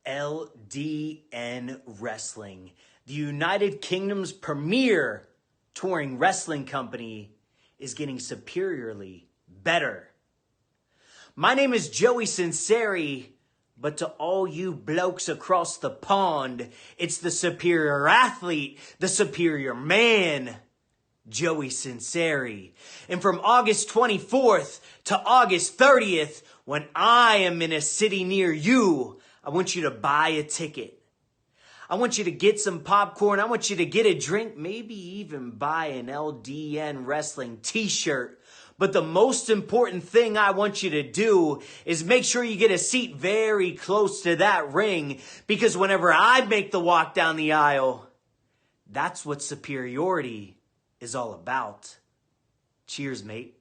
LDN Wrestling, the United Kingdom's premier touring wrestling company, is getting superiorly better. My name is Joey Sunseri, but to all you blokes across the pond, it's the superior athlete, the superior man, Joey Sunseri. And from August 24th to August 30th, when I am in a city near you, I want you to buy a ticket. I want you to get some popcorn. I want you to get a drink, maybe even buy an LDN Wrestling t-shirt. But the most important thing I want you to do is make sure you get a seat very close to that ring, because whenever I make the walk down the aisle, that's what superiority is all about. Cheers, mate.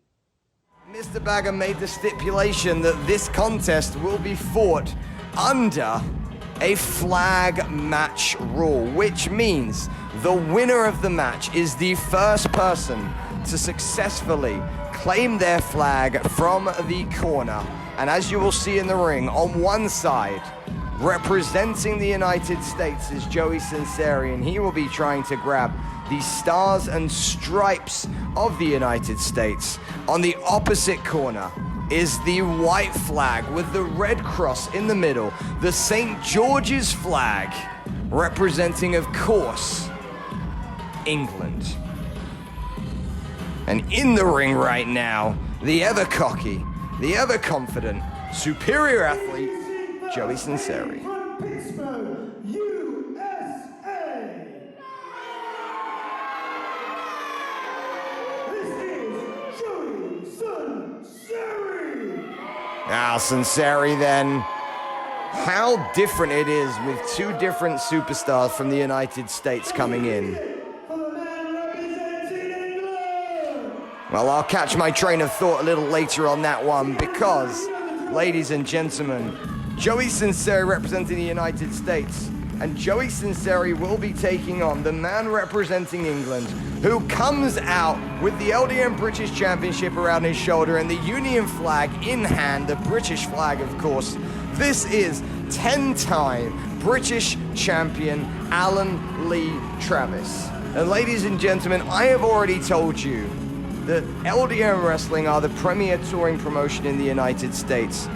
Mr. Bagger made the stipulation that this contest will be fought under a flag match rule, which means the winner of the match is the first person to successfully claim their flag from the corner. And as you will see in the ring, on one side, representing the United States, is Joey Sunseri, and he will be trying to grab the stars and stripes of the United States. On the opposite corner is the white flag with the red cross in the middle, the St. George's flag, representing, of course, England. And in the ring right now, the ever cocky, the ever confident, superior athlete, Joey Sunseri. From Pittsburgh, USA. This is Joey Sunseri. Now, Cinceri then. How different it is with two different superstars from the United States coming in. For the man representing England. Well, I'll catch my train of thought a little later on that one, because, ladies and gentlemen, Joey Sunseri representing the United States, and Joey Sunseri will be taking on the man representing England, who comes out with the LDN British Championship around his shoulder and the Union flag in hand, the British flag, of course. This is 10-time British champion Alan Lee Travis. And ladies and gentlemen, I have already told you that LDN Wrestling are the premier touring promotion in the United States.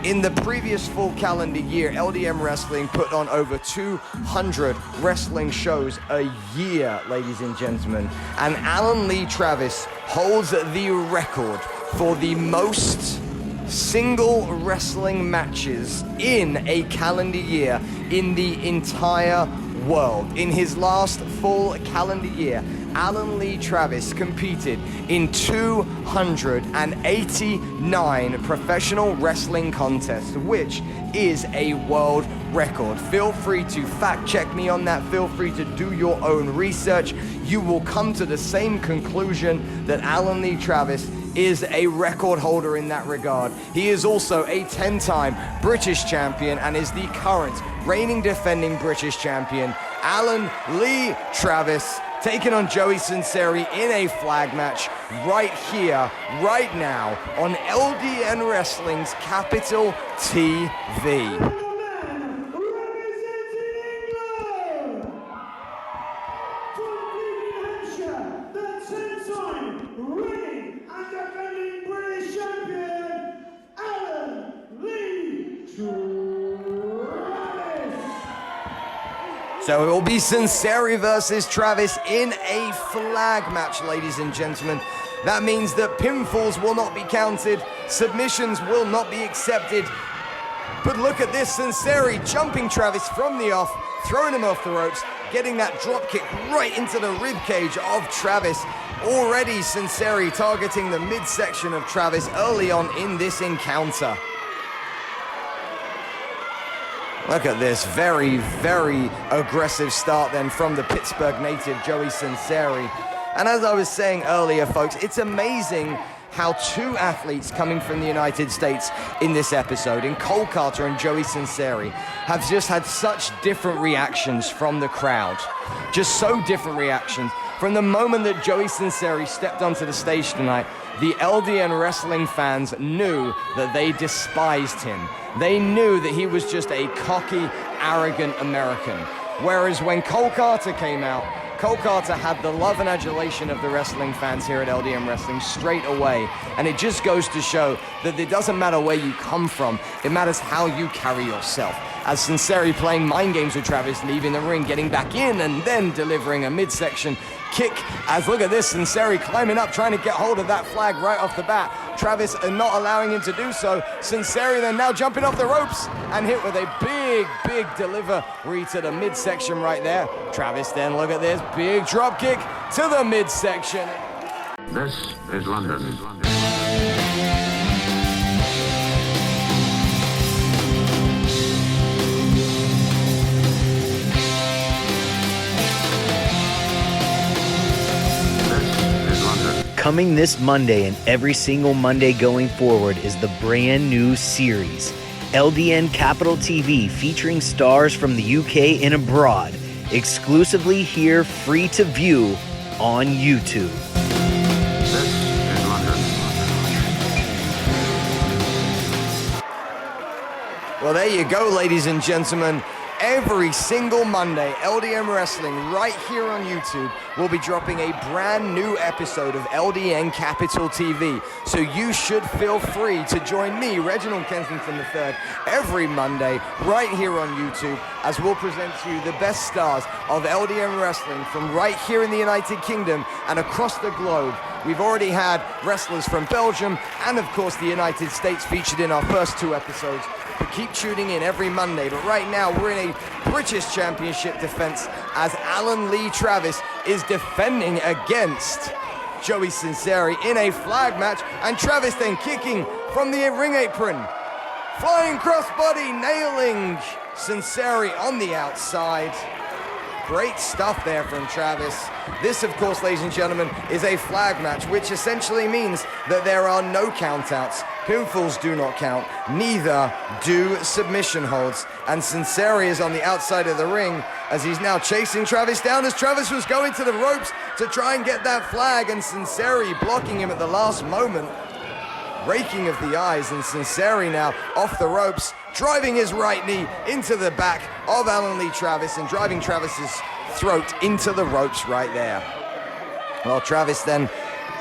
In the previous full calendar year, LDN Wrestling put on over 200 wrestling shows a year, ladies and gentlemen. And Alan Lee Travis holds the record for the most single wrestling matches in a calendar year in the entire world. In his last full calendar year, Alan Lee Travis competed in 289 professional wrestling contests, which is a world record. Feel free to fact check me on that. Feel free to do your own research. You will come to the same conclusion that Alan Lee Travis is a record holder in that regard. He is also a 10-time British champion and is the current reigning defending British champion. Alan Lee Travis taking on Joey Sunseri in a flag match right here, right now, on LDN Wrestling's Capital TV. So it will be Cinceri versus Travis in a flag match, ladies and gentlemen. That means that pinfalls will not be counted, submissions will not be accepted. But look at this, Cinceri jumping Travis from the off, throwing him off the ropes, getting that drop kick right into the rib cage of Travis. Already Cinceri targeting the midsection of Travis early on in this encounter. Look at this, very, very aggressive start then from the Pittsburgh native, Joey Sunseri. And as I was saying earlier, folks, it's amazing how two athletes coming from the United States in this episode, in Cole Carter and Joey Sunseri, have just had such different reactions from the crowd. Just so different reactions. From the moment that Joey Sunseri stepped onto the stage tonight, the LDN wrestling fans knew that they despised him. They knew that he was just a cocky, arrogant American. Whereas when Cole Carter came out, Cole Carter had the love and adulation of the wrestling fans here at LDN Wrestling straight away. And it just goes to show that it doesn't matter where you come from, it matters how you carry yourself. As Cinceri playing mind games with Travis, leaving the ring, getting back in, and then delivering a midsection kick. As look at this, Cinceri climbing up, trying to get hold of that flag right off the bat. Travis not allowing him to do so. Cinceri then now jumping off the ropes and hit with a big delivery to the midsection right there. Travis then, look at this, big drop kick to the midsection. This is London. Coming this Monday and every single Monday going forward is the brand new series, LDN Capital TV, featuring stars from the UK and abroad, exclusively here, free to view on YouTube. This is London. Well, there you go, ladies and gentlemen. Every single Monday, LDN Wrestling right here on YouTube will be dropping a brand new episode of LDN Capital TV. So you should feel free to join me, Reginald Kensington III, every Monday right here on YouTube as we'll present to you the best stars of LDN Wrestling from right here in the United Kingdom and across the globe. We've already had wrestlers from Belgium and, of course, the United States featured in our first two episodes. But keep tuning in every Monday. But right now, we're in a British Championship defense as Alan Lee Travis is defending against Joey Sunseri in a flag match. And Travis then kicking from the ring apron. Flying crossbody, nailing Sunseri on the outside. Great stuff there from Travis. This, of course, ladies and gentlemen, is a flag match, which essentially means that there are no countouts. Pinfalls do not count, neither do submission holds. And Cinceri is on the outside of the ring as he's now chasing Travis down as Travis was going to the ropes to try and get that flag, and Cinceri blocking him at the last moment. Raking of the eyes, and Cinceri now off the ropes, driving his right knee into the back of Alan Lee Travis and driving Travis's throat into the ropes right there. Well, Travis then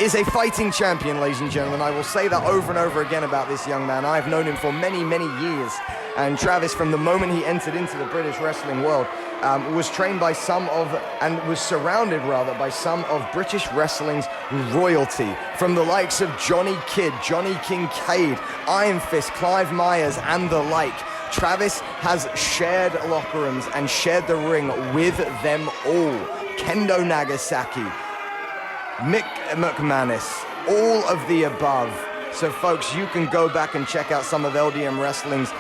is a fighting champion, ladies and gentlemen. I will say that over and over again about this young man. I've known him for many years. And Travis, from the moment he entered into the British wrestling world, was trained by some of, and was surrounded rather, by some of British wrestling's royalty. From the likes of Johnny Kidd, Johnny Kincaid, Iron Fist, Clive Myers, and the like. Travis has shared locker rooms and shared the ring with them all. Kendo Nagasaki, Mick McManus, all of the above. So folks, you can go back and check out some of LDN Wrestling's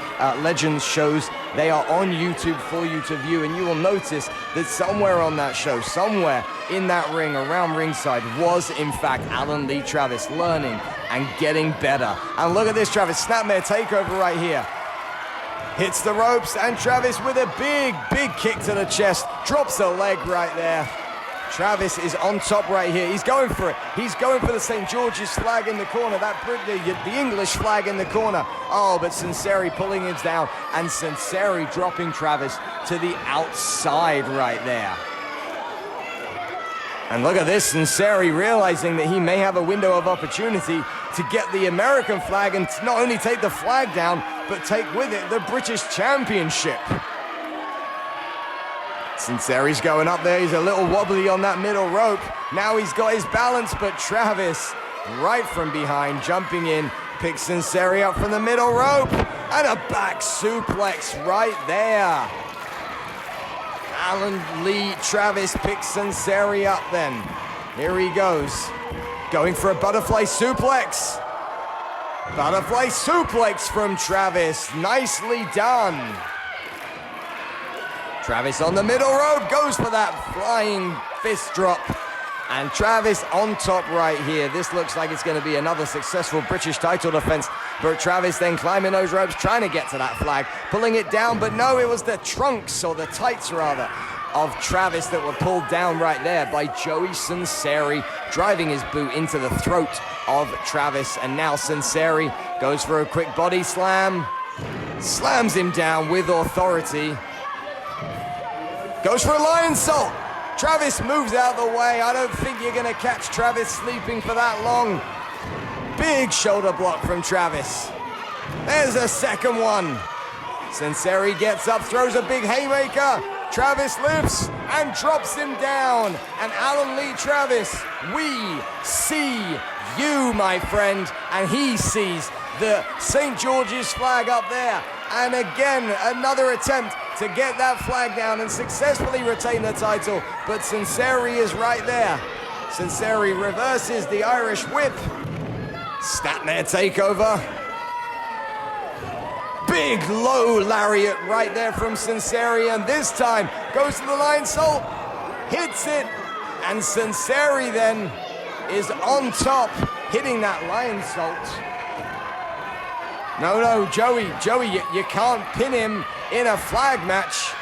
Legends shows. They are on YouTube for you to view, and you will notice that somewhere on that show, somewhere in that ring, around ringside, was in fact Alan Lee Travis learning and getting better. And look at this, Travis, snapmare takeover right here. Hits the ropes, and Travis with a big kick to the chest, drops a leg right there. Travis is on top right here. He's going for it. He's going for the St. George's flag in the corner. The English flag in the corner. Oh, but Cinceri pulling it down, and Cinceri dropping Travis to the outside right there. And look at this, Cinceri realizing that he may have a window of opportunity to get the American flag and not only take the flag down, but take with it the British Championship. Cinceri's going up there. He's a little wobbly on that middle rope. Now he's got his balance, but Travis, right from behind, jumping in, picks Cinceri up from the middle rope, and a back suplex right there. Alan Lee Travis picks Cinceri up then. Here he goes. Going for a butterfly suplex. Butterfly suplex from Travis. Nicely done. Travis on the middle rope, goes for that flying fist drop. And Travis on top right here. This looks like it's going to be another successful British title defense. But Travis then climbing those ropes, trying to get to that flag, pulling it down. But no, it was the trunks, or the tights rather, of Travis that were pulled down right there by Joey Sunseri, driving his boot into the throat of Travis. And now Cinceri goes for a quick body slam, slams him down with authority, goes for a lion salt. Travis moves out of the way. I don't think you're gonna catch Travis sleeping for that long. Big shoulder block from Travis. There's a second one. Cinceri gets up, throws a big haymaker. Travis lifts and drops him down. And Alan Lee Travis, we see you, my friend. And he sees the St. George's flag up there. And again, another attempt to get that flag down and successfully retain the title. But Cinceri is right there. Cinceri reverses the Irish whip. Snapmare takeover. Big low lariat right there from Cinceri, and this time goes to the lion salt, hits it, and Cinceri then is on top, hitting that lion salt. No, Joey, you can't pin him in a flag match.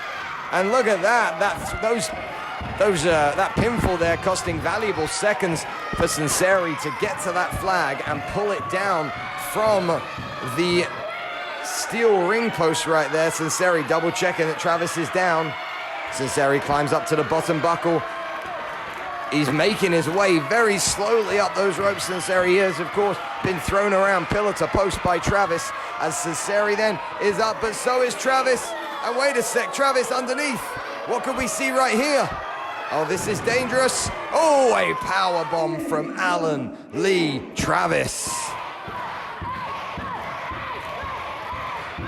And look at that, that pinfall there costing valuable seconds for Cinceri to get to that flag and pull it down from the steel ring post right there. Cinceri double checking that Travis is down. Cinceri climbs up to the bottom buckle. He's making his way very slowly up those ropes. Cinceri has, of course, been thrown around pillar to post by Travis, as Cinceri then is up, but so is Travis. And wait a sec, Travis underneath. What can we see right here? Oh, this is dangerous. Oh, a power bomb from Alan Lee Travis.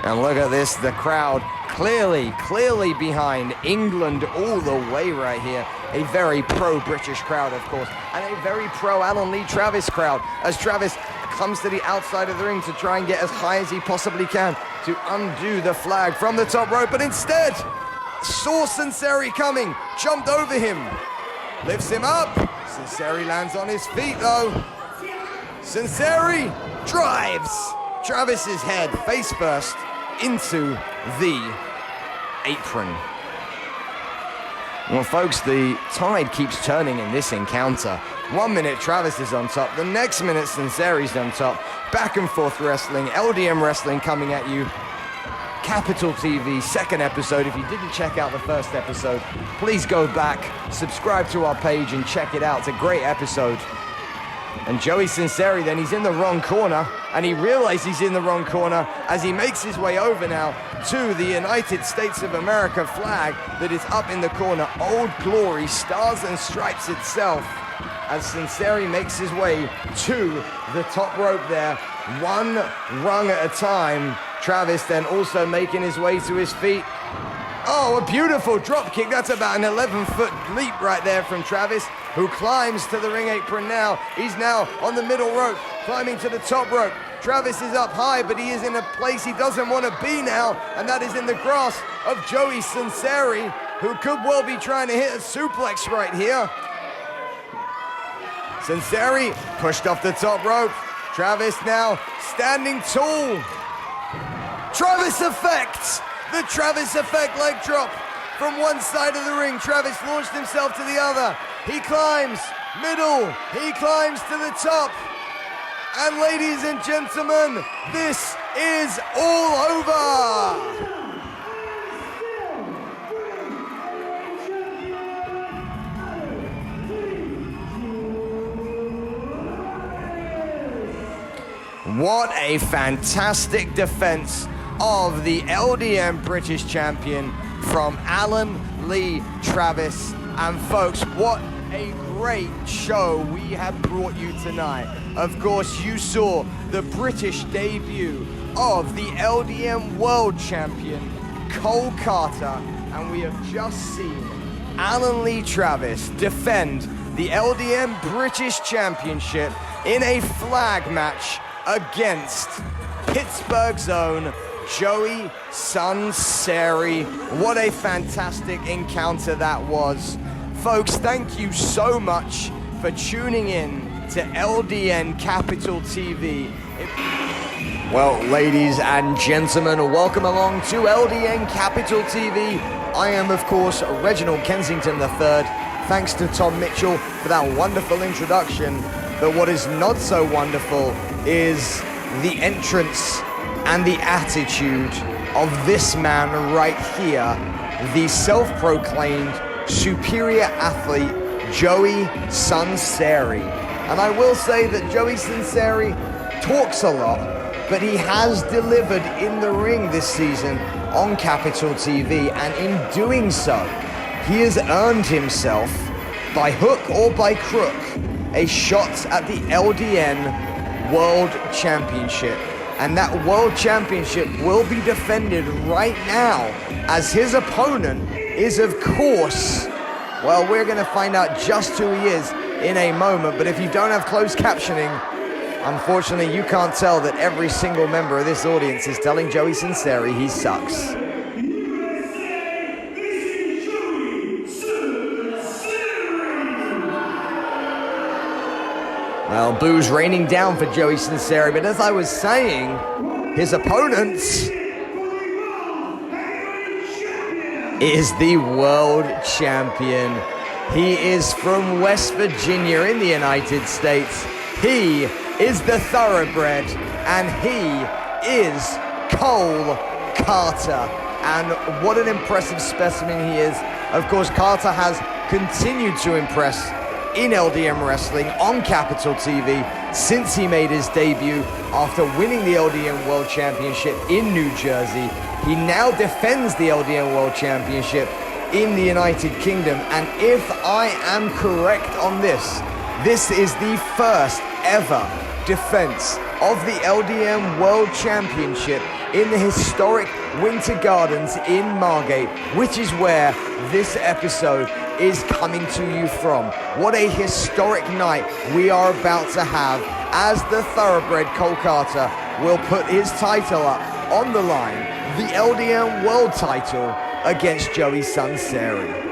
And look at this, the crowd clearly behind England all the way right here. A very pro-British crowd, of course, and a very pro-Alan Lee Travis crowd, as Travis comes to the outside of the ring to try and get as high as he possibly can to undo the flag from the top rope, but instead saw Cinceri coming, jumped over him, lifts him up. Cinceri lands on his feet though. Cinceri drives Travis's head face first into the apron. Well, folks, the tide keeps turning in this encounter. 1 minute Travis is on top, the next minute Cinceri's on top. Back and forth wrestling, LDM wrestling coming at you. Capital TV, second episode. If you didn't check out the first episode, please go back, subscribe to our page and check it out. It's a great episode. And Joey Sunseri then, he's in the wrong corner, and he realizes he's in the wrong corner as he makes his way over now to the United States of America flag that is up in the corner. Old Glory, Stars and Stripes itself, as Sunseri makes his way to the top rope there, one rung at a time. Travis then also making his way to his feet. Oh, a beautiful drop kick. That's about an 11-foot leap right there from Travis, who climbs to the ring apron now. He's now on the middle rope, climbing to the top rope. Travis is up high, but he is in a place he doesn't want to be now, and that is in the grasp of Joey Sunseri, who could well be trying to hit a suplex right here. Sunseri pushed off the top rope. Travis now standing tall. Travis effect! The Travis effect leg drop from one side of the ring. Travis launched himself to the other. He climbs, middle, he climbs to the top. And ladies and gentlemen, this is all over. What a fantastic defense of the LDM British champion from Alan Lee Travis. And folks, what a great show we have brought you tonight. Of course, you saw the British debut of the LDM World Champion, Cole Carter, and we have just seen Alan Lee Travis defend the LDM British Championship in a flag match against Pittsburgh's own Joey Sunseri. What a fantastic encounter that was. Folks, thank you so much for tuning in to LDN Capital TV. Well, ladies and gentlemen, welcome along to LDN Capital TV. I am, of course, Reginald Kensington III. Thanks to Tom Mitchell for that wonderful introduction. But what is not so wonderful is the entrance and the attitude of this man right here, the self-proclaimed superior athlete, Joey Sunseri. And I will say that Joey Sunseri talks a lot, but he has delivered in the ring this season on Capital TV, and in doing so, he has earned himself, by hook or by crook, a shot at the LDN World Championship. And that World Championship will be defended right now, as his opponent is, of course, well, we're going to find out just who he is in a moment, but if you don't have closed captioning, unfortunately, you can't tell that every single member of this audience is telling Joey Sunseri he sucks. Well, boos raining down for Joey Sunseri, but as I was saying, his opponent is the world champion. He is from West Virginia in the United States. He is the thoroughbred, and he is Cole Carter. And what an impressive specimen he is. Of course, Carter has continued to impress in LDN Wrestling on Capital TV since he made his debut after winning the LDN World Championship in New Jersey. He now defends the LDN World Championship in the United Kingdom, and if I am correct on this, this is the first ever defense of the LDN World Championship in the historic Winter Gardens in Margate, which is where this episode is coming to you from. What a historic night we are about to have, as the thoroughbred Cole Carter will put his title up on the line, the LDN World title, against Joey Sunseri.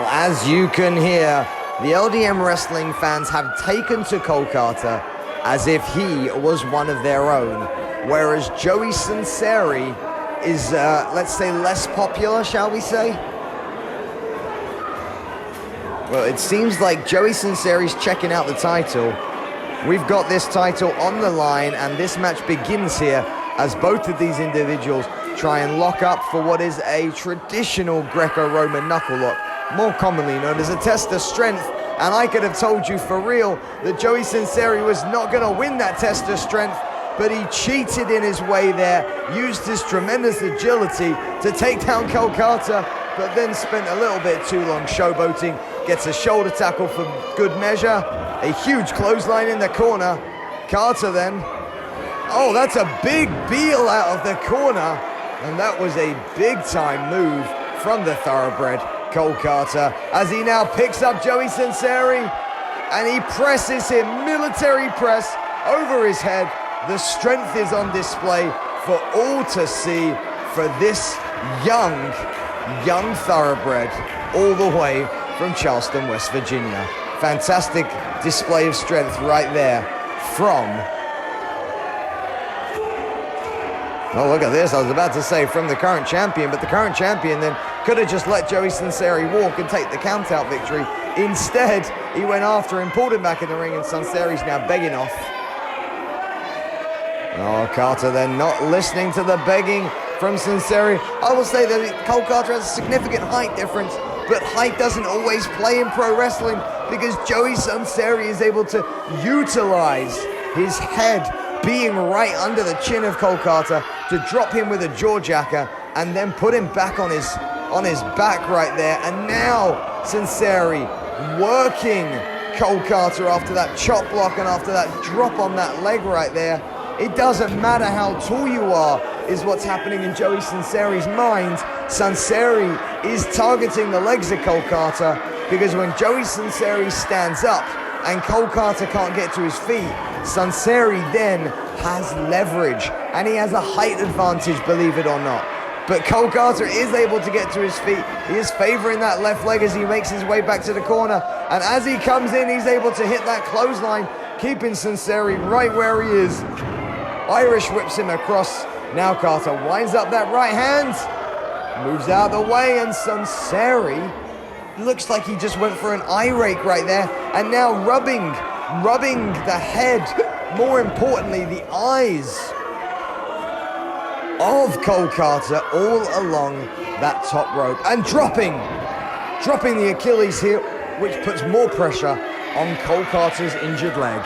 As you can hear, the LDN wrestling fans have taken to Cole Carter as if he was one of their own, whereas Joey Sunseri is, let's say, less popular, shall we say? Well, it seems like Joey Sunseri's checking out the title. We've got this title on the line, and this match begins here as both of these individuals try and lock up for what is a traditional Greco-Roman knuckle lock, more commonly known as a test of strength. And I could have told you for real that Joey Sunseri was not going to win that test of strength, but he cheated in his way there, used his tremendous agility to take down Cole Carter, but then spent a little bit too long showboating, gets a shoulder tackle for good measure, a huge clothesline in the corner. Carter then, oh, that's a big Beal out of the corner, and that was a big time move from the thoroughbred Cole Carter, as he now picks up Joey Sunseri and he presses him, military press over his head. The strength is on display for all to see for this young thoroughbred all the way from Charleston, West Virginia. Fantastic display of strength right there from, oh, look at this. I was about to say from the current champion, but the current champion then could have just let Joey Sunseri walk and take the count-out victory. Instead, he went after him, pulled him back in the ring, and Sunseri's now begging off. Oh, Carter then not listening to the begging from Cinceri. I will say that Cole Carter has a significant height difference, but height doesn't always play in pro wrestling, because Joey Sunseri is able to utilize his head being right under the chin of Cole Carter to drop him with a jawjacker and then put him back on his back right there. And now Cinceri working Cole Carter after that chop block and after that drop on that leg right there. It doesn't matter how tall you are, is what's happening in Joey Sunseri's mind. Sunseri is targeting the legs of Cole Carter, because when Joey Sunseri stands up and Cole Carter can't get to his feet, Cinceri then has leverage, and he has a height advantage, believe it or not. But Cole Carter is able to get to his feet. He is favoring that left leg as he makes his way back to the corner. And as he comes in, he's able to hit that clothesline, keeping Cinceri right where he is. Irish whips him across. Now Carter winds up that right hand, moves out of the way, and Cinceri looks like he just went for an eye rake right there. And now rubbing the head, more importantly, the eyes of Cole Carter all along that top rope, and dropping the Achilles heel, which puts more pressure on Cole Carter's injured leg.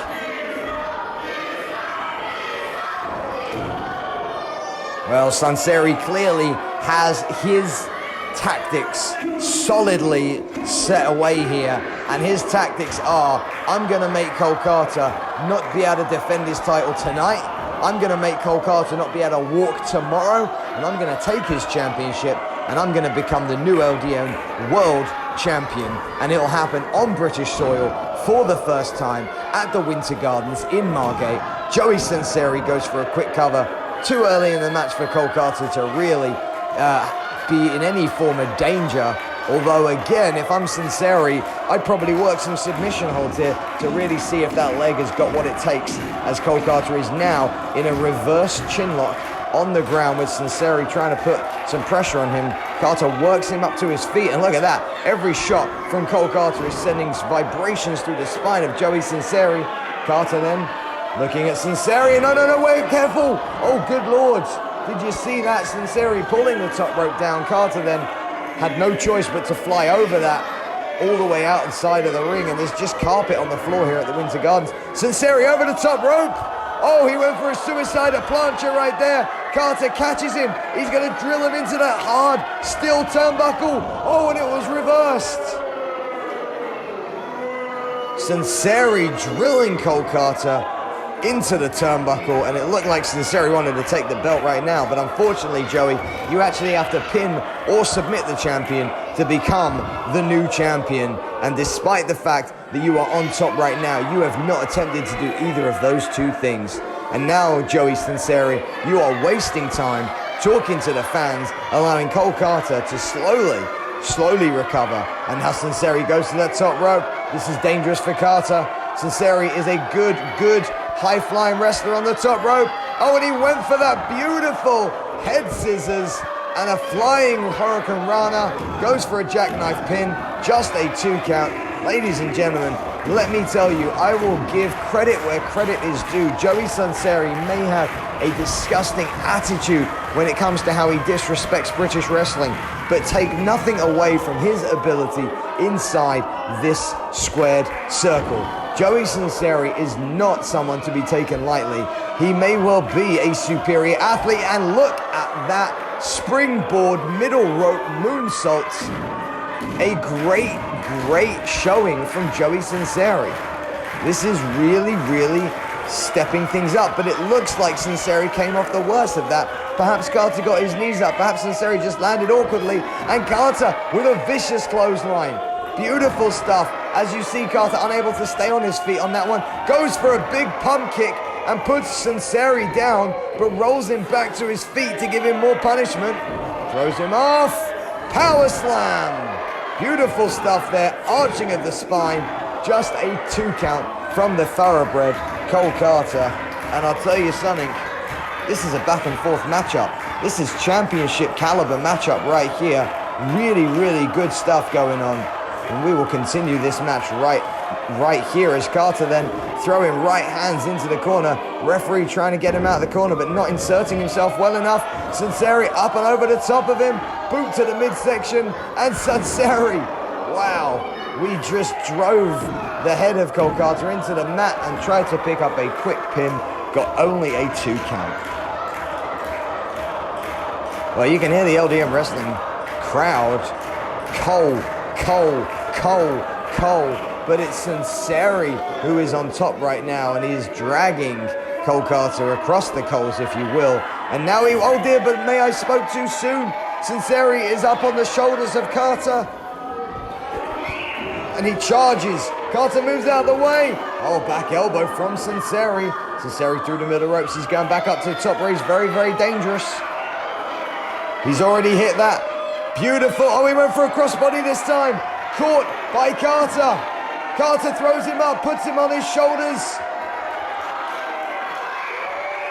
Well, Cinceri clearly has his tactics solidly set away here, and his tactics are, I'm going to make Cole Carter not be able to defend his title tonight. I'm going to make Cole Carter not be able to walk tomorrow, and I'm going to take his championship, and I'm going to become the new LDN World Champion, and it'll happen on British soil for the first time at the Winter Gardens in Margate. Joey Sunseri goes for a quick cover. Too early in the match for Cole Carter to really be in any form of danger. Although, again, if I'm Cinceri, I'd probably work some submission holds here to really see if that leg has got what it takes, as Cole Carter is now in a reverse chin lock on the ground with Cinceri trying to put some pressure on him. Carter works him up to his feet, and look at that. Every shot from Cole Carter is sending vibrations through the spine of Joey Sunseri. Carter then looking at Cinceri. No, wait, careful. Oh, good Lord. Did you see that? Cinceri pulling the top rope down. Carter then had no choice but to fly over that all the way outside of the ring, and there's just carpet on the floor here at the Winter Gardens. Cinceri over the top rope. Oh, he went for a suicide plancha right there. Carter catches him. He's going to drill him into that hard steel turnbuckle. Oh, and it was reversed. Cinceri drilling Cole Carter into the turnbuckle, and it looked like Cinceri wanted to take the belt right now, but unfortunately, Joey, you actually have to pin or submit the champion to become the new champion, and despite the fact that you are on top right now, you have not attempted to do either of those two things. And now, Joey Sunseri, you are wasting time talking to the fans, allowing Cole Carter to slowly recover, and now Cinceri goes to that top rope. This is dangerous for Carter. Cinceri is a good high-flying wrestler on the top rope. Oh, and he went for that beautiful head scissors and a flying Hurricane Rana. Goes for a jackknife pin, just a 2 count. Ladies and gentlemen, let me tell you, I will give credit where credit is due. Joey Sunseri may have a disgusting attitude when it comes to how he disrespects British wrestling, but take nothing away from his ability inside this squared circle. Joey Sunseri is not someone to be taken lightly. He may well be a superior athlete, and look at that springboard middle rope moonsaults. A great showing from Joey Sunseri. This is really stepping things up, but it looks like Cinceri came off the worst of that. Perhaps Carter got his knees up, perhaps Cinceri just landed awkwardly, and Carter with a vicious clothesline. Beautiful stuff. As you see, Carter unable to stay on his feet on that one, goes for a big pump kick and puts Cinceri down, but rolls him back to his feet to give him more punishment. Throws him off. Power slam. Beautiful stuff there, arching of the spine. Just a 2 count from the thoroughbred Cole Carter. And I'll tell you something, this is a back and forth matchup. This is championship caliber matchup right here. Really good stuff going on. And we will continue this match right here as Carter then throwing right hands into the corner. Referee trying to get him out of the corner, but not inserting himself well enough. Sunseri up and over the top of him. Boot to the midsection, and Sunseri, wow, we just drove the head of Cole Carter into the mat and tried to pick up a quick pin. Got only a 2 count. Well, you can hear the LDM Wrestling crowd. Cole. But it's Cinceri who is on top right now, and he is dragging Cole Carter across the coals, if you will. And now he, oh dear, but may I spoke too soon. Cinceri is up on the shoulders of Carter, and he charges. Carter moves out of the way. Oh, back elbow from Cinceri. Cinceri through the middle ropes. He's going back up to the top where he's very, very dangerous. He's already hit that. Beautiful. Oh, he went for a crossbody this time. Caught by Carter. Carter throws him up, puts him on his shoulders.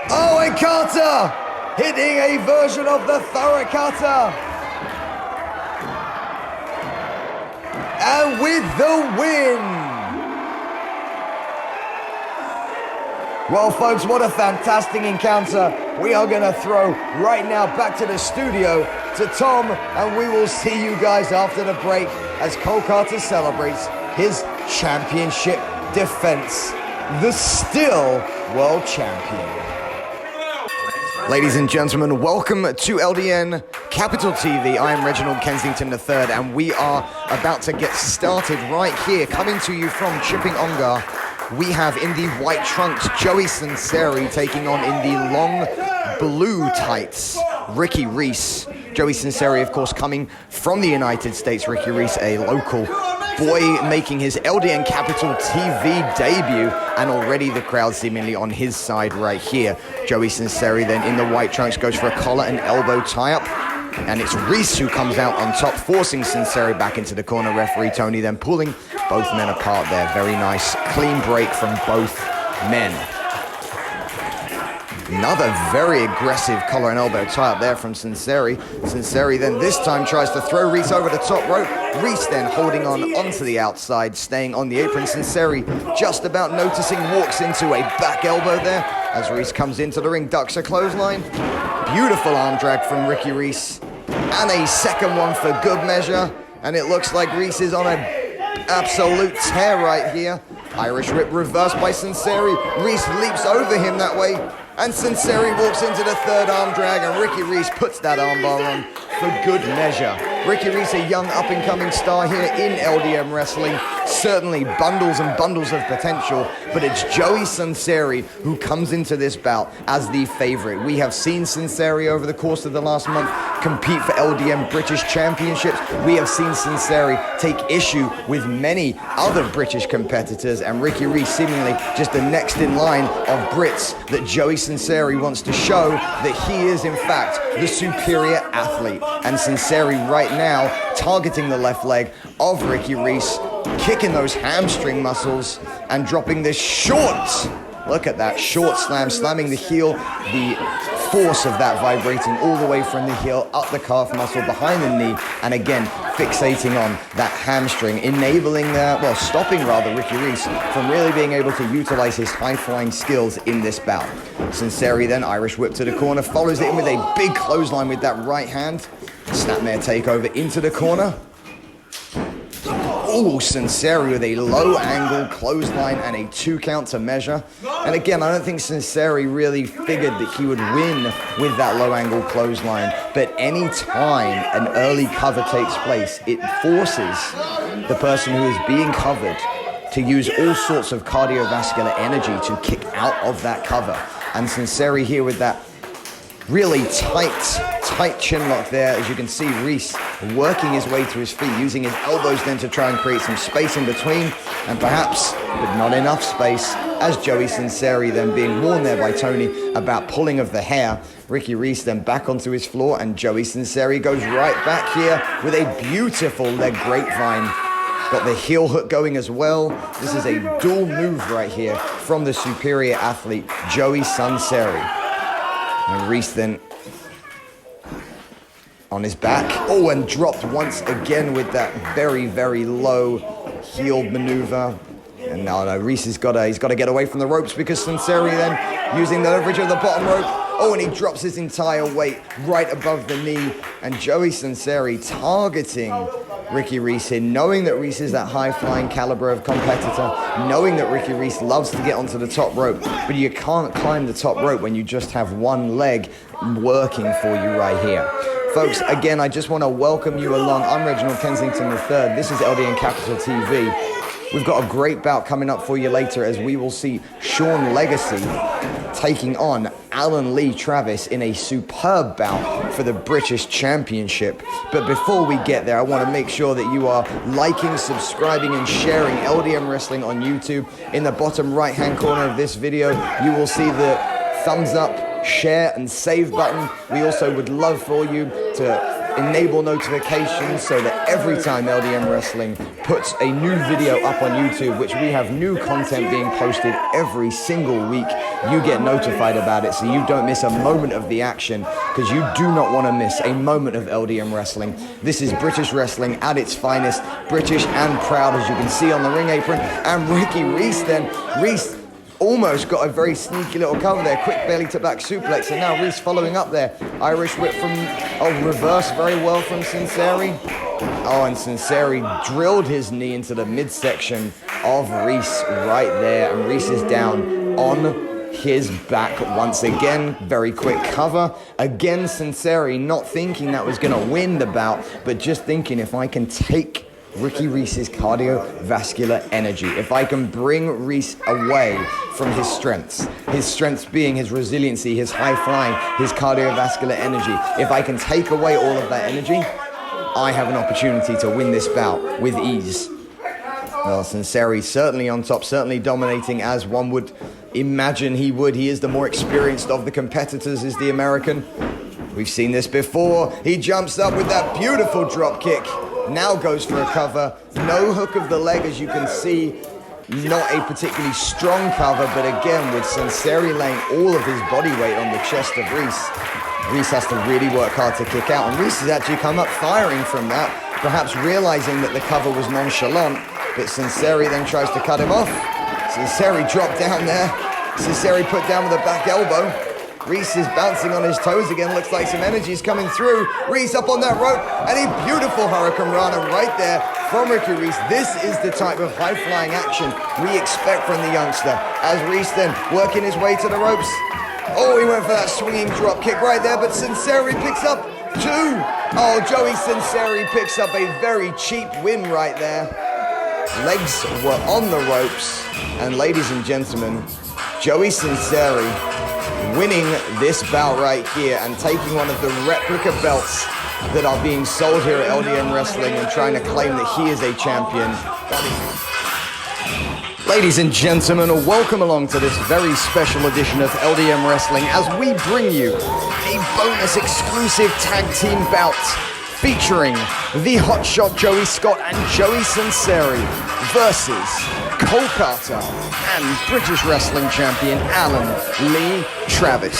Oh, and Carter hitting a version of the thorough cutter. And with the win. Well, folks, what a fantastic encounter. We are going to throw right now back to the studio to Tom, and we will see you guys after the break as Cole Carter celebrates his championship defense, the still world champion. Ladies and gentlemen, welcome to LDN Capital TV. I am Reginald Kensington III, and we are about to get started right here, coming to you from Chipping Ongar. We have in the white trunks, Joey Sunseri taking on in the long blue tights, Ricky Reese. Joey Sunseri, of course, coming from the United States. Ricky Reese, a local boy, making his LDN Capital TV debut, and already the crowd seemingly on his side right here. Joey Sunseri then in the white trunks goes for a collar and elbow tie-up. And it's Reese who comes out on top, forcing Cinceri back into the corner. Referee Tony then pulling both men apart there. Very nice, clean break from both men. Another very aggressive collar and elbow tie-up there from Cinceri. Cinceri then this time tries to throw Reese over the top rope. Reese then holding on onto the outside, staying on the apron. Cinceri just about noticing, walks into a back elbow there as Reese comes into the ring, ducks a clothesline. Beautiful arm drag from Ricky Reese. And a second one for good measure. And it looks like Reese is on an absolute tear right here. Irish whip reversed by Cinceri. Reese leaps over him that way. And Cinceri walks into the third arm drag, and Ricky Reese puts that armbar on for good measure. Ricky Reese, a young up-and-coming star here in LDM wrestling. Certainly bundles and bundles of potential, but it's Joey Sunseri who comes into this bout as the favorite. We have seen Cinceri over the course of the last month compete for LDM British Championships. We have seen Cinceri take issue with many other British competitors, and Ricky Reese seemingly just the next in line of Brits that Joey Sunseri wants to show that he is in fact the superior athlete. And Cinceri right now targeting the left leg of Ricky Reese, kicking those hamstring muscles and dropping this short, look at that, short slam, slamming the heel, the force of that vibrating all the way from the heel up the calf muscle behind the knee, and again fixating on that hamstring, enabling, stopping rather Ricky Reese from really being able to utilize his high-flying skills in this bout. Cinceri then Irish whip to the corner, follows it in with a big clothesline with that right hand. Snapmare takeover into the corner. Oh, Cinceri with a low angle clothesline and a 2 count to measure. And again, I don't think Cinceri really figured that he would win with that low angle clothesline. But any time an early cover takes place, it forces the person who is being covered to use all sorts of cardiovascular energy to kick out of that cover. And Cinceri here with that really tight chin lock there. As you can see, Reese working his way to his feet, using his elbows then to try and create some space in between, and perhaps, but not enough space, as Joey Sunseri then being warned there by Tony about pulling of the hair. Ricky Reese then back onto his floor, and Joey Sunseri goes right back here with a beautiful leg grapevine. Got the heel hook going as well. This is a dual move right here from the superior athlete, Joey Sunseri. And Reese then on his back. Oh, and dropped once again with that very, very low heel maneuver. And now Reese he's got to get away from the ropes, because Cinceri then using the leverage of the bottom rope. Oh, and he drops his entire weight right above the knee. And Joey Sunseri targeting Ricky Reese here, knowing that Reese is that high-flying caliber of competitor, knowing that Ricky Reese loves to get onto the top rope, but you can't climb the top rope when you just have one leg working for you right here. Folks, again, I just want to welcome you along. I'm Reginald Kensington III. This is LDN Capital TV. We've got a great bout coming up for you later as we will see Sean Legacy taking on Alan Lee Travis in a superb bout for the British Championship. But before we get there, I want to make sure that you are liking, subscribing, and sharing LDM Wrestling on YouTube. In the bottom right-hand corner of this video, you will see the thumbs up, share, and save button. We also would love for you to enable notifications so that every time LDM Wrestling puts a new video up on YouTube, which we have new content being posted every single week, you get notified about it so you don't miss a moment of the action, because you do not want to miss a moment of LDM Wrestling. This is British wrestling at its finest, British and proud, as you can see on the ring apron. And Ricky Reese then, Reese almost got a very sneaky little cover there, quick belly to back suplex, and now Reese following up there. Irish whip from, reverse very well from Cinceri. Oh, and Cinceri drilled his knee into the midsection of Reese right there, and Reese is down on his back once again. Very quick cover. Again, Cinceri not thinking that was going to win the bout, but just thinking, if I can take Ricky Reese's cardiovascular energy, if I can bring Reese away from his strengths being his resiliency, his high flying, his cardiovascular energy, if I can take away all of that energy, I have an opportunity to win this bout with ease. Well, Cinceri certainly on top, certainly dominating as one would imagine he would. He is the more experienced of the competitors, is the American. We've seen this before. He jumps up with that beautiful drop kick. Now goes for a cover. No hook of the leg, as you can see. Not a particularly strong cover, but again, with Cinceri laying all of his body weight on the chest of Reese, Reese has to really work hard to kick out. And Reese has actually come up firing from that, perhaps realizing that the cover was nonchalant, but Cinceri then tries to cut him off. Cinceri dropped down there. Cinceri put down with a back elbow. Reese is bouncing on his toes again. Looks like some energy is coming through. Reese up on that rope, and a beautiful Hurricane Rana right there from Ricky Reese. This is the type of high-flying action we expect from the youngster. As Reese then working his way to the ropes. Oh, he went for that swinging drop kick right there, but Cinceri picks up two. Oh, Joey Sunseri picks up a very cheap win right there. Legs were on the ropes, and ladies and gentlemen, Joey Sunseri winning this bout right here and taking one of the replica belts that are being sold here at LDM Wrestling and trying to claim that he is a champion. Ladies and gentlemen, welcome along to this very special edition of LDM Wrestling as we bring you a bonus exclusive tag team bout featuring the hotshot Joey Scott and Joey Sunseri versus Cole Carter and British Wrestling Champion Alan Lee Travis.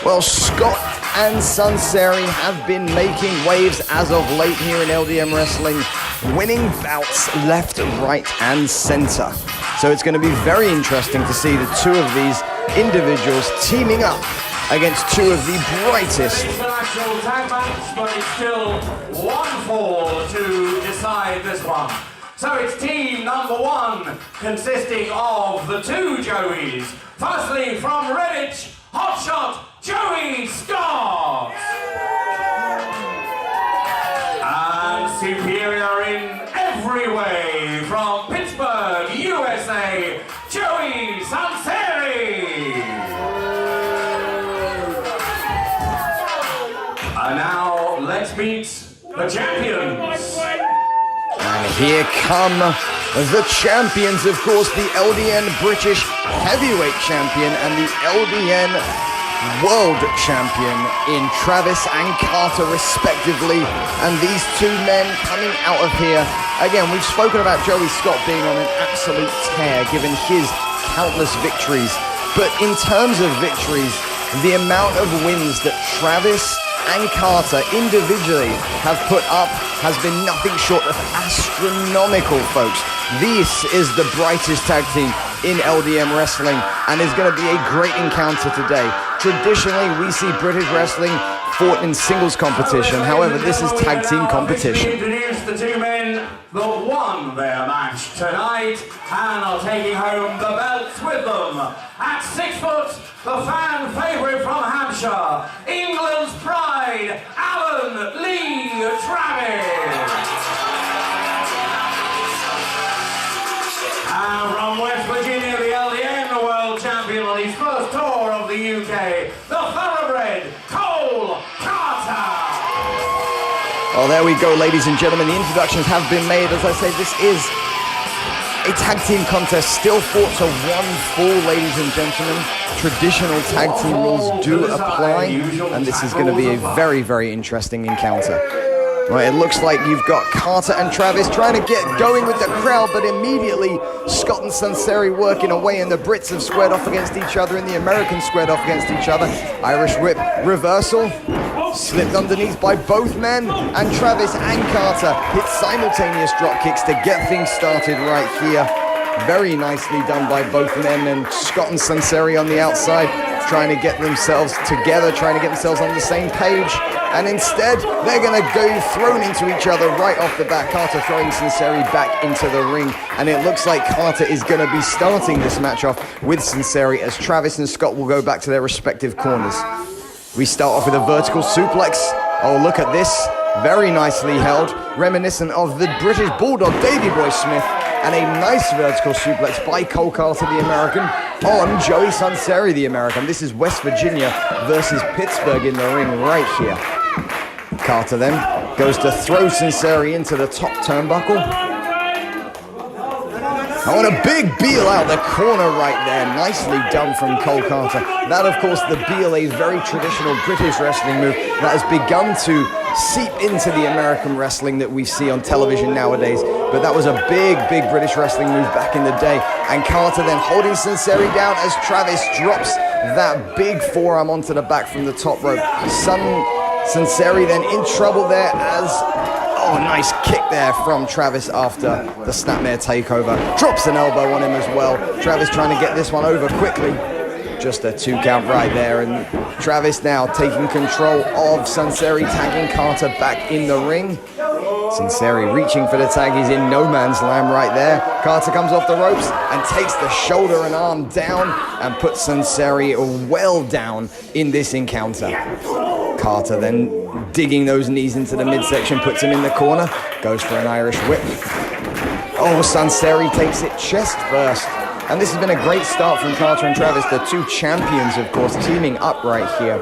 Well, Scott and Sunseri have been making waves as of late here in LDM Wrestling, winning bouts left, right, and center. So it's going to be very interesting to see the two of these individuals teaming up against two of the brightest. International tag match, but it's still 1-4 to decide this one. So it's team number one, consisting of the two Joeys. Firstly, from Redditch, hotshot Joey Scott. And superior in every way, from Pittsburgh, USA, Joey Sunseri. And now, let's meet the champions. And here come the champions, of course, the LDN British Heavyweight Champion and the LDN World Champion in Travis and Carter, respectively. And these two men coming out of here. Again, we've spoken about Joey Scott being on an absolute tear, given his countless victories. But in terms of victories, the amount of wins that Travis and Carter individually have put up has been nothing short of astronomical, folks. This is the brightest tag team in LDM Wrestling and is going to be a great encounter today. Traditionally, we see British wrestling fought in singles competition. However, this is tag team competition. Introduce the two men that won their match tonight and are taking home the belts with them. At 6 foot, the fan favourite from Hampshire, England's pride, Alan Lee Travis. Oh, there we go, ladies and gentlemen. The introductions have been made. As I say, this is a tag team contest, still fought to one fall, ladies and gentlemen. Traditional tag team rules do apply, and this is going to be a very, very interesting encounter. Right, it looks like you've got Carter and Travis trying to get going with the crowd, but immediately Scott and Cinceri working away, and the Brits have squared off against each other, and the Americans squared off against each other. Irish whip reversal, slipped underneath by both men, and Travis and Carter hit simultaneous drop kicks to get things started right here. Very nicely done by both men, and Scott and Cinceri on the outside trying to get themselves together, trying to get themselves on the same page. And instead, they're going to go thrown into each other right off the bat. Carter throwing Cinceri back into the ring. And it looks like Carter is going to be starting this match off with Cinceri, as Travis and Scott will go back to their respective corners. We start off with a vertical suplex. Oh, look at this. Very nicely held. Reminiscent of the British Bulldog, Davey Boy Smith. And a nice vertical suplex by Cole Carter, the American, on Joey Sunseri, the American. This is West Virginia versus Pittsburgh in the ring right here. Carter then goes to throw Cinceri into the top turnbuckle. Oh, and a big Beal out the corner right there. Nicely done from Cole Carter. That, of course, the Beal, a very traditional British wrestling move that has begun to seep into the American wrestling that we see on television nowadays. But that was a big, big British wrestling move back in the day. And Carter then holding Cinceri down as Travis drops that big forearm onto the back from the top rope. Cinceri then in trouble there as... Oh, nice kick there from Travis after the snapmare takeover. Drops an elbow on him as well. Travis trying to get this one over quickly. Just a 2 count right there. And Travis now taking control of Cinceri, tagging Carter back in the ring. Cinceri reaching for the tag. He's in no man's land right there. Carter comes off the ropes and takes the shoulder and arm down and puts Cinceri well down in this encounter. Carter then digging those knees into the midsection, puts him in the corner, goes for an Irish whip. Oh, Cinceri takes it chest first. And this has been a great start from Carter and Travis, the two champions, of course, teaming up right here.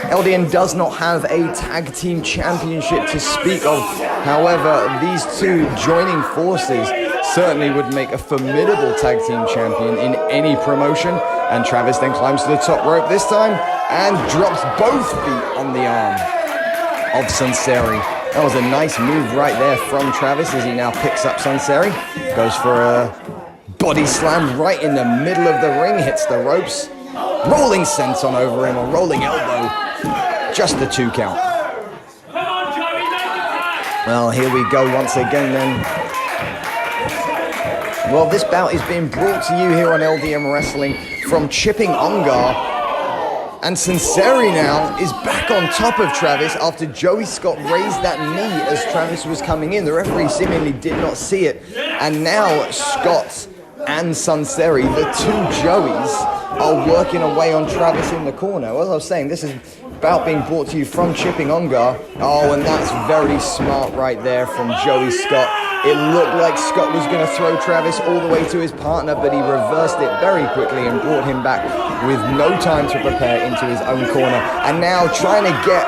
LDN does not have a tag team championship to speak of. However, these two joining forces certainly would make a formidable tag team champion in any promotion. And Travis then climbs to the top rope this time and drops both feet on the arm of Cinceri. That was a nice move right there from Travis as he now picks up Cinceri. Goes for a body slam right in the middle of the ring, hits the ropes. Rolling senton over him, a rolling elbow. Just the 2 count. Well, here we go once again then. Well, this bout is being brought to you here on LDM Wrestling from Chipping Ongar. And Cinceri now is back on top of Travis after Joey Scott raised that knee as Travis was coming in. The referee seemingly did not see it. And now Scott and Cinceri, the two Joeys, are working away on Travis in the corner. As I was saying, this is bout being brought to you from Chipping Ongar. Oh, and that's very smart right there from Joey Scott. It looked like Scott was going to throw Travis all the way to his partner, but he reversed it very quickly and brought him back with no time to prepare into his own corner. And now trying to get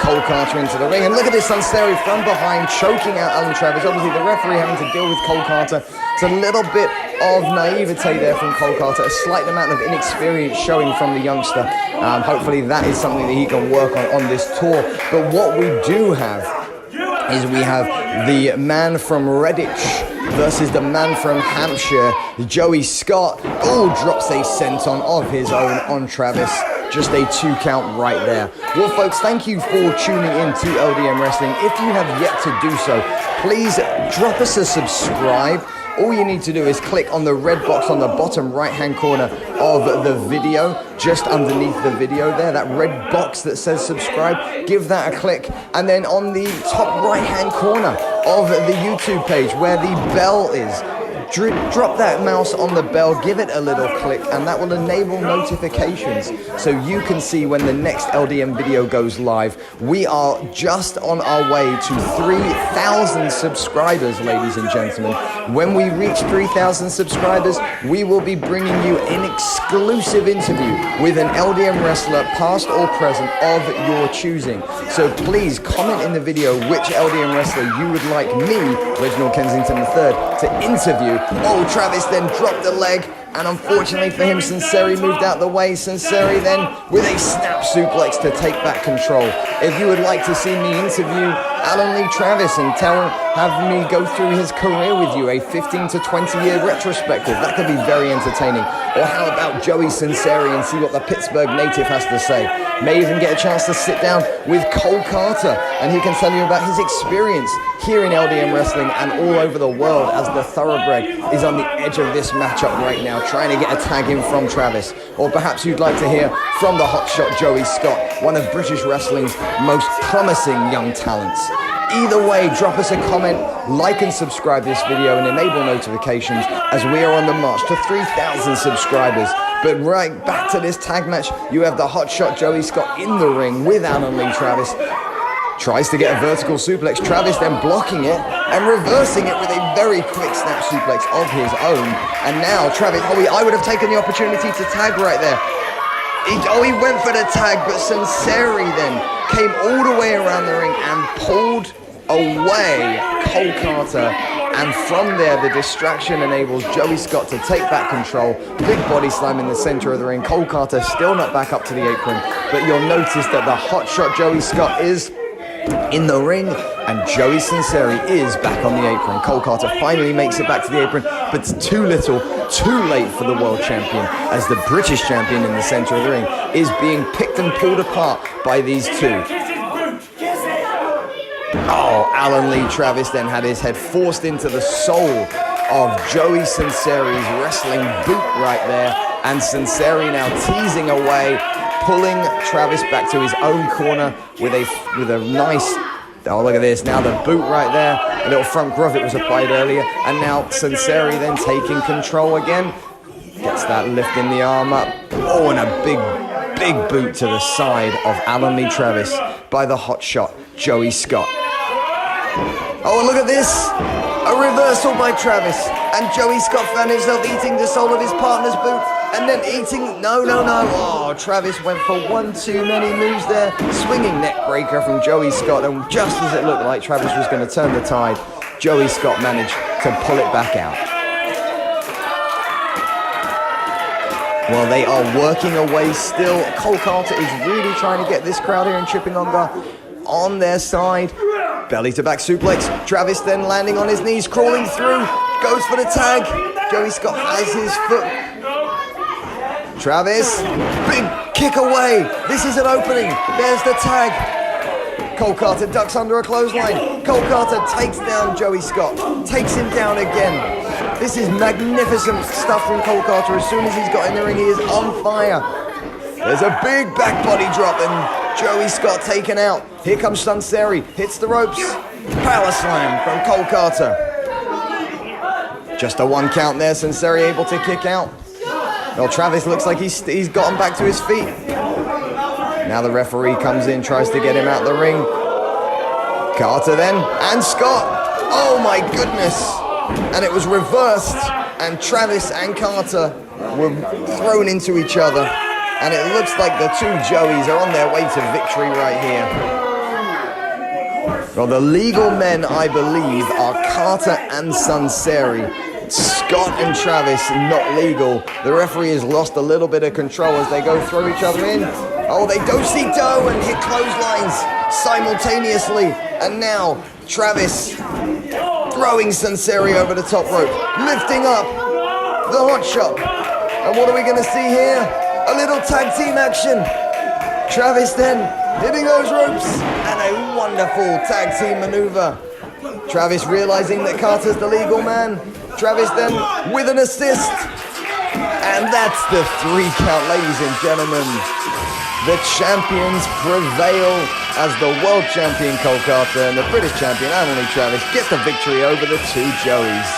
Cole Carter into the ring. And look at this, Cinceri from behind, choking out Alan Travis. Obviously, the referee having to deal with Cole Carter. It's a little bit of naivete there from Cole Carter, a slight amount of inexperience showing from the youngster. Hopefully, that is something that he can work on this tour. But what we do have is we have the man from Redditch versus the man from Hampshire, Joey Scott. Oh, drops a senton of his own on Travis. Just a 2 count right there. Well, folks, thank you for tuning in to LDM Wrestling. If you have yet to do so, please drop us a subscribe. All you need to do is click on the red box on the bottom right-hand corner of the video, just underneath the video there, that red box that says subscribe. Give that a click. And then on the top right-hand corner of the YouTube page where the bell is, drop that mouse on the bell, give it a little click, and that will enable notifications so you can see when the next LDM video goes live. We are just on our way to 3,000 subscribers, ladies and gentlemen. When we reach 3,000 subscribers, we will be bringing you an exclusive interview with an LDM wrestler, past or present, of your choosing. So please comment in the video which LDM wrestler you would like me, Reginald Kensington III, to interview. Oh, Travis then dropped the leg, and unfortunately for him, Cinceri moved out the way. Cinceri then with a snap suplex to take back control. If you would like to see me interview Alan Lee Travis and have me go through his career with you, a 15 to 20 year retrospective, that could be very entertaining. Or how about Joey Sunseri and see what the Pittsburgh native has to say? May even get a chance to sit down with Cole Carter, and he can tell you about his experience here in LDM wrestling and all over the world, as the Thoroughbred is on the edge of this matchup right now, trying to get a tag in from Travis. Or perhaps you'd like to hear from the hotshot Joey Scott, one of British wrestling's most promising young talents. Either way, drop us a comment, like and subscribe this video, and enable notifications as we are on the march to 3,000 subscribers. But right back to this tag match, you have the hotshot Joey Scott in the ring with Alan Lee Travis. Tries to get a vertical suplex, Travis then blocking it and reversing it with a very quick snap suplex of his own. And now Travis, I would have taken the opportunity to tag right there. He went for the tag, but Cinceri then came all the way around the ring and pulled away Cole Carter. And from there, the distraction enables Joey Scott to take back control. Big body slam in the center of the ring. Cole Carter still not back up to the apron, but you'll notice that the hotshot Joey Scott is in the ring, and Joey Sunseri is back on the apron. Cole Carter finally makes it back to the apron, but it's too little, too late for the world champion, as the British champion in the center of the ring is being picked and pulled apart by these two. Oh, Alan Lee Travis then had his head forced into the soul of Joey Sunseri's wrestling boot right there, and Cinceri now teasing away, pulling Travis back to his own corner with a nice, oh look at this, now the boot right there, a little front groove, it was applied earlier, and now Cinceri then taking control again, gets that lift in the arm up, oh, and a big boot to the side of Alan Lee Travis by the hotshot Joey Scott. Oh, and look at this, a reversal by Travis, and Joey Scott found himself eating the sole of his partner's boot, and then eating, no. Oh, Travis went for one too many moves there. Swinging neck breaker from Joey Scott, and just as it looked like Travis was going to turn the tide, Joey Scott managed to pull it back out. Well, they are working away still. Cole Carter is really trying to get this crowd here in Chipping-Ongar on their side. Belly to back suplex. Travis then landing on his knees, crawling through, goes for the tag. Joey Scott has his foot. Travis, big kick away. This is an opening. There's the tag. Cole Carter ducks under a clothesline. Cole Carter takes down Joey Scott, takes him down again. This is magnificent stuff from Cole Carter. As soon as he's got in the ring, he is on fire. There's a big back body drop and Joey Scott taken out. Here comes Cinceri, hits the ropes. Power slam from Cole Carter. Just a 1 count there, Cinceri able to kick out. Well, Travis looks like he's gotten back to his feet. Now the referee comes in, tries to get him out the ring. Carter then, and Scott. Oh my goodness. And it was reversed, and Travis and Carter were thrown into each other. And it looks like the two Joeys are on their way to victory right here. Well, the legal men, I believe, are Carter and Cinceri. Scott and Travis, not legal. The referee has lost a little bit of control as they go throw each other in. Oh, they do-see-do and hit clotheslines simultaneously. And now, Travis throwing Cinceri over the top rope, lifting up the hot shot. And what are we going to see here? A little tag team action. Travis then hitting those ropes, and a wonderful tag team maneuver. Travis realizing that Carter's the legal man. Travis then with an assist. And that's the 3 count, ladies and gentlemen. The champions prevail as the world champion Cole Carter and the British champion Alan Lee Travis get the victory over the two Joeys.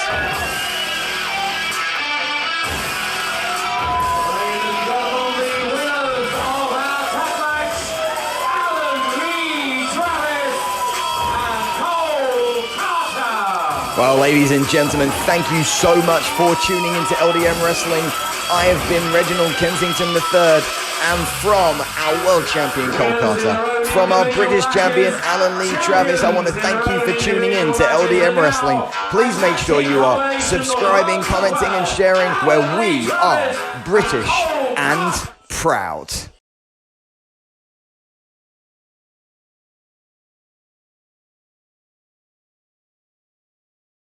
Well, ladies and gentlemen, thank you so much for tuning into LDM Wrestling. I have been Reginald Kensington III, and from our world champion Cole Carter, from our British champion Alan Lee Travis, I want to thank you for tuning in to LDM Wrestling. Please make sure you are subscribing, commenting and sharing, where we are British and proud.